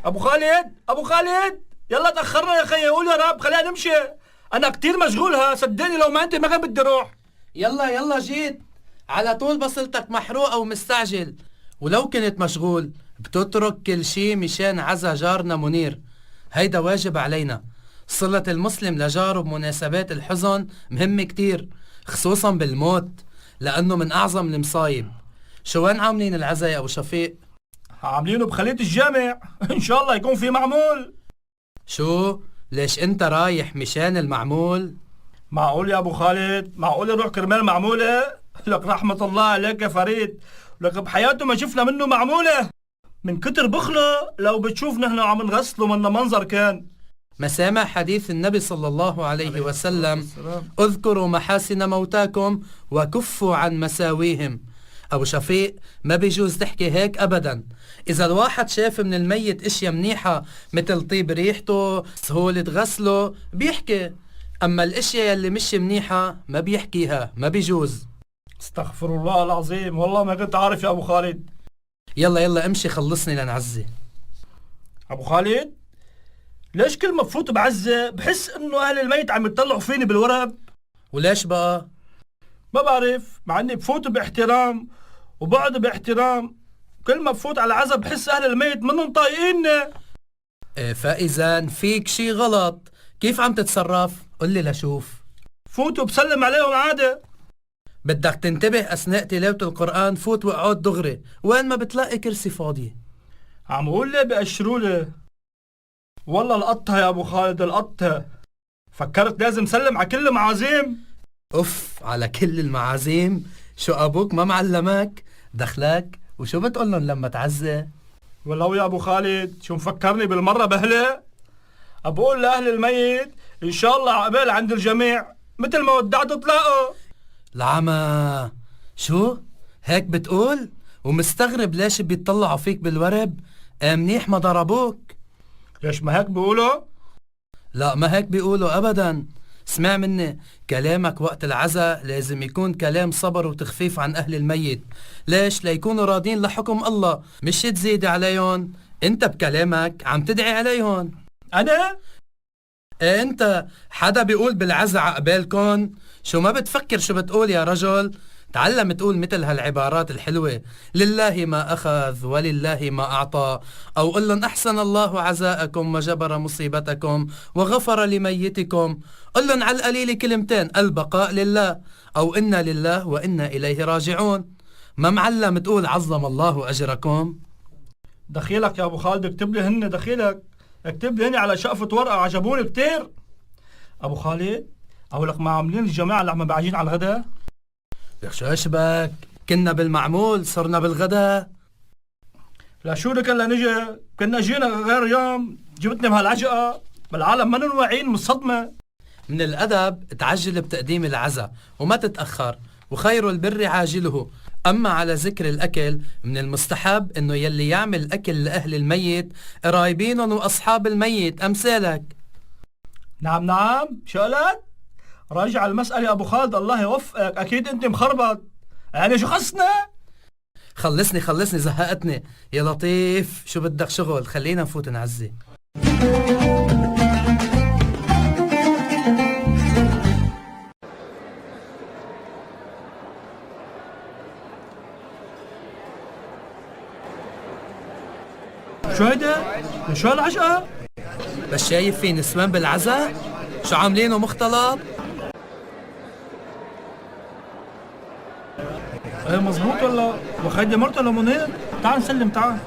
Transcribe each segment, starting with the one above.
ابو خالد، ابو خالد، يلا تاخرنا يا خيي، قول يا رب خلينا نمشي. انا كتير مشغول، صدقني لو ما انت ما كان بدي اروح. يلا يلا جيت على طول، بصلتك محروقة ومستعجل، ولو كنت مشغول بتترك كل شي مشان عزا جارنا منير. هيدا واجب علينا. صلة المسلم لجاره بمناسبات الحزن مهمة كتير، خصوصا بالموت، لأنه من أعظم المصايب. شو وين عاملين العزا يا أبو شفيق؟ عاملينه بخلية الجامع ان شاء الله يكون في معمول. شو؟ ليش انت رايح مشان المعمول؟ معقول يا ابو خالد؟ معقول يروح كرمال معمولة؟ لك رحمة الله عليك يا فريد، لك بحياته ما شفنا منه معمولة. من كتر بخله لو بتشوف نحن عم نغسله منا منظر كان. مسامع حديث النبي صلى الله عليه وسلم: اذكروا محاسن موتاكم وكفوا عن مساويهم. أبو شفيق، ما بيجوز تحكي هيك أبدا. إذا الواحد شاف من الميت إشياء منيحة مثل طيب ريحته، سهولة غسله، بيحكي. أما الإشياء اللي مش منيحة ما بيحكيها، ما بيجوز. استغفر الله العظيم، والله ما كنت عارف يا أبو خالد. يلا يلا امشي، خلصني لنعزي. أبو خالد، ليش كل ما بفوت بعزة بحس إنه أهل الميت عم يطلعوا فيني بالورب؟ وليش بقى؟ ما بعرف، مع إني بفوت باحترام وبقعد باحترام، كل ما بفوت على عزا بحس أهل الميت منهم طايقيني. فإذا فيك شي غلط، كيف عم تتصرف؟ قل لي لشوف. فوت وبسلم عليهم عادة. بدك تنتبه أثناء تلاوة القرآن، فوت واقعد دغري، وين ما بتلاقي كرسي فاضي. عم قول لي بأشروا لي. والله لقطها يا أبو خالد، لقطها. فكرت لازم سلم على كل المعازيم. أوف على كل المعازيم، شو أبوك ما معلمك؟ دخلك وشو بتقولن لما تعزي؟ ولو يا أبو خالد شو مفكرني بالمرة بهلة؟ أبقول لأهل الميت إن شاء الله عقبال عند الجميع مثل ما ودعتوا تلاقوا. العمى، شو؟ هيك بتقول؟ ومستغرب ليش بيطلعوا فيك بالورب؟ منيح ما ضربوك؟ ليش ما هيك بيقولوا؟ لا ما هيك بيقولوا أبدا. اسمع مني، كلامك وقت العزاء لازم يكون كلام صبر وتخفيف عن أهل الميت. ليش؟ ليكونوا راضين لحكم الله، مش تزيد عليهم. انت بكلامك عم تدعي عليهم. أنا؟ ايه انت. حدا بيقول بالعزاء عقبالكن؟ شو ما بتفكر شو بتقول يا رجل؟ تعلم تقول مثل هالعبارات الحلوة: لله ما أخذ ولله ما أعطى، أو قل لن أحسن الله عزاءكم وجبر مصيبتكم وغفر لميتكم. قل لن على القليل كلمتين: البقاء لله، أو إنا لله وإنا إليه راجعون. ما معلم تقول عظم الله أجركم؟ دخيلك يا أبو خالد، اكتب لي هن، دخيلك اكتب لي هن على شقفة ورقة، عجبوني كتير. أبو خالد، أقول لك ما عاملين الجماعة اللي عم بعجين على الغداء؟ لك شو اشبك؟ كنا بالمعمول صرنا بالغداء. لا شو لك هلا نجي، كنا جينا غير يوم، جبتني بهالعجقة، بالعالم ما واعيين من الصدمة. من الأدب تعجل بتقديم العزاء وما تتأخر، وخير البر عاجله. أما على ذكر الأكل، من المستحب إنه يلي يعمل أكل لأهل الميت قرايبينهم وأصحاب الميت أمثالك. نعم نعم، شو قلت؟ راجع المسألة يا أبو خالد، الله يوفقك، أكيد أنت مخربط، يعني شو خصنا؟ خلصني زهقتني يا لطيف. شو بدك شغل؟ خلينا نفوت نعزي. شو هيدا؟ شو هالعجقة؟ بس شايف في نسوان بالعزاء؟ شو عاملينه مختلط؟ ايه مزبوط والله، وخيدي مرته لمنير، تعال نسلم تعال.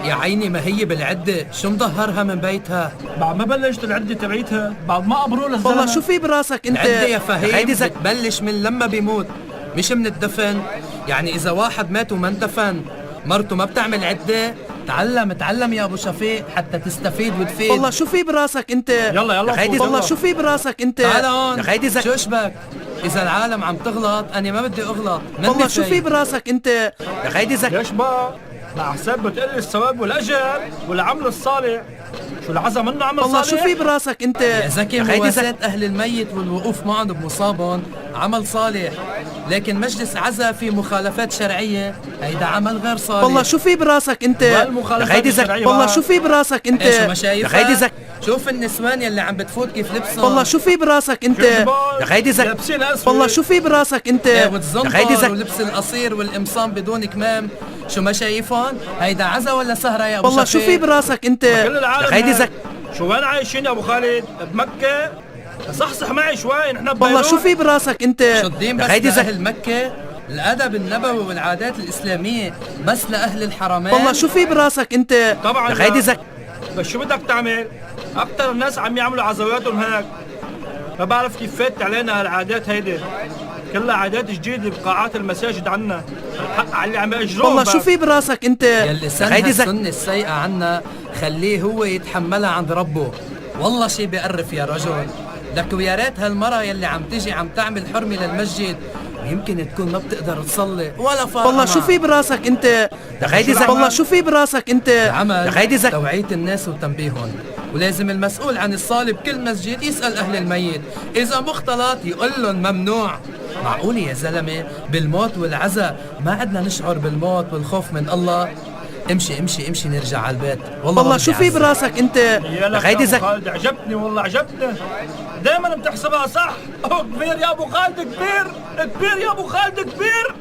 يا عيني ما هي بالعدة، شو مظهرها من بيتها؟ بعد ما بلشت العدة تبعيتها، بعد ما قبروا للزلمة. والله شو في براسك انت؟ العدة يا فهيم هيدي بتبلش من لما بيموت، مش من الدفن. يعني إذا واحد مات وما اندفن، مرته ما بتعمل عدة؟ تعلم يا ابو شفيق حتى تستفيد وتفيد. والله شو في براسك انت؟ يلا يا خيدي فوت، والله يلا. شو في براسك انت؟ تعال هون يا خيدي شو اشبك؟ اذا العالم عم تغلط انا ما بدي اغلط. والله شو في براسك انت؟ يا خيدي ليش بقى؟ مع حساب بتقلي الثواب والاجر والعمل الصالح. شو العزا منه عمل والله صالح؟ شو في براسك انت؟ يا زكي يا خيدي مواساة أهل الميت والوقوف معهم بمصابهم عمل صالح، لكن مجلس عزا في مخالفات شرعية هيدا عمل غير صالح. والله شو في براسك انت؟ والمخالفات يا خيدي الشرعية والله بقى. شو في براسك انت؟ ايش ما شايفها؟ يا خيدي شوف النسوان يلي عم بتفوت كيف لبسهم. والله شو في براسك انت؟ يا خيدي لابسين اسود. والله شو في براسك انت؟ إيه، يا خيدي والزنطر ولبس القصير والقمصان بدون كمام، شو ما شايفهم؟ هيدا عزا ولا سهرة يا ابو والله شو شفيق؟ في براسك انت؟ كل العالم يا خيدي هيك. شو وين عايشين يا ابو خالد؟ بمكة؟ صحصح معي شوي، نحن ببيروت. والله شو في براسك انت؟ شو الدين بس لأهل مكة؟ الأدب النبوي والعادات الإسلامية بس لأهل الحرمين؟ والله شو في براسك انت؟ طبعا يا خيدي لا. بس شو بدك تعمل؟ أكتر الناس عم يعملوا عزواتهم هيك. ما بعرف كيف فات علينا هالعادات هيدي. كلها عادات جديدة بقاعات المساجد عنا. الحق على اللي عم يأجروهم. والله بس. شو في براسك انت؟ يلي سنها السنة السيئة عنا خليه هو يتحملها عند ربه. والله شي بيقرف يا رجل. لك ويا ريت هالمرة يلي عم تجي عم تعمل حرمة للمسجد ويمكن تكون ما بتقدر تصلي ولا فارقة والله شو في براسك انت؟ يا خيدي والله شو في براسك انت؟ العمل توعية الناس وتنبيههم، ولازم المسؤول عن الصلاة بكل مسجد يسأل أهل الميت، إذا مختلط يقول لهم ممنوع. معقول يا زلمة بالموت والعزا ما عدنا نشعر بالموت والخوف من الله؟ امشي امشي امشي نرجع على البيت. والله شو في براسك انت؟ يا خيدي خالد عجبتني والله عجبتني. دائما بتحسبها صح. كبير يا ابو خالد كبير. كبير يا ابو خالد كبير.